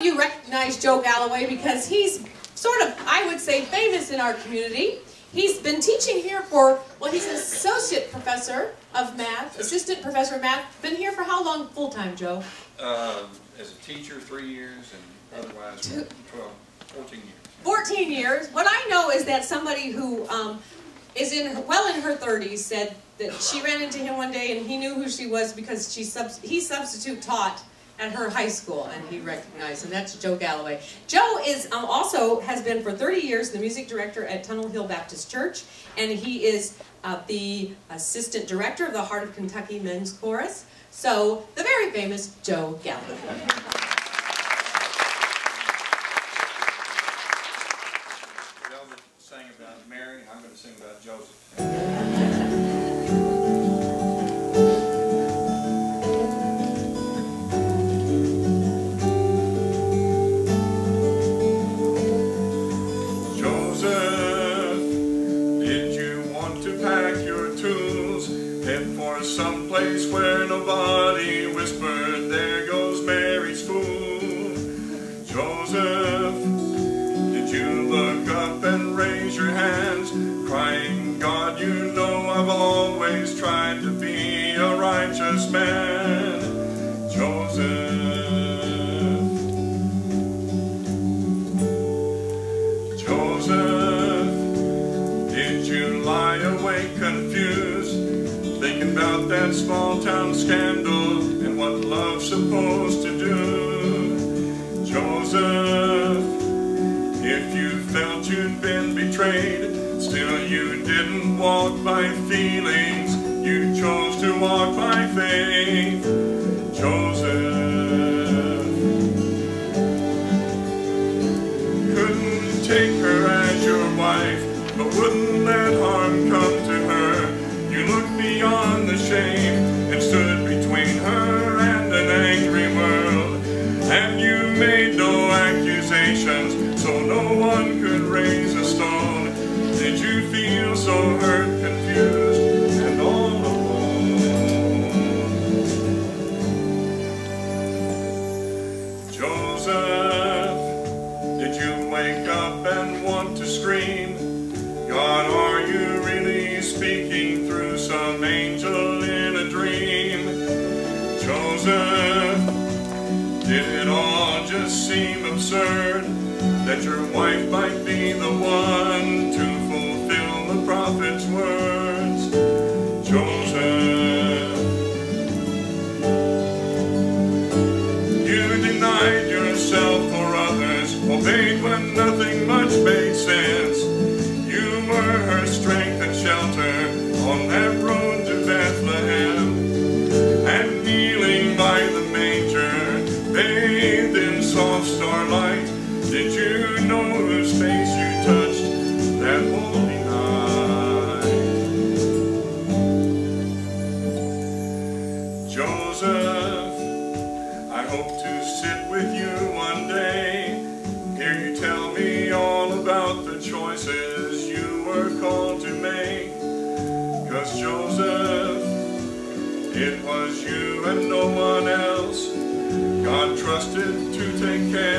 You recognize Joe Galloway because he's sort of, I would say, famous in our community. He's been teaching here for, well, he's an associate professor of math, assistant professor of math. Been here for how long full-time, Joe? As a teacher, 3 years, and otherwise 14 years. 14 years. What I know is that somebody who is well in her 30s said that she ran into him one day and he knew who she was because he substitute taught at her high school, and he recognized, and that's Joe Galloway. Joe is also has been for 30 years the music director at Tunnel Hill Baptist Church, and he is the assistant director of the Heart of Kentucky Men's Chorus. So, the very famous Joe Galloway. Velvet sang about Mary, I'm going to sing about Joseph. For some place where nobody whispered, there goes Mary's fool. Joseph, did you look up and raise your hands, crying, God, you know I've always tried to be a righteous man. Joseph, did you lie awake confused, thinking about that small town scandal and what love's supposed to do? Joseph, if you felt you'd been betrayed, still you didn't walk by feelings, you chose to walk by faith. Joseph, couldn't take her as your wife, but wouldn't let harm come to her. You looked beyond the shame and stood between her and an angry world. And you made no accusations, so no one could raise a stone. Did you feel so hurt, confused, and all alone? Joseph, did you wake up and want to scream, God, are you really speaking through some angel in a dream? Joseph, did it all just seem absurd, that your wife might be the one to fulfill the prophet's words? Joseph, you denied yourself for others, obeyed when nothing much made sense. You were her strength and shelter on that road to Bethlehem, and kneeling by the manger, bathed in soft starlight, did you know whose face you touched that holy night? Joseph, I hope to sit with you one day, hear you tell me all about the choices you were called to make. 'Cause Joseph, it was you and no one else God trusted to take care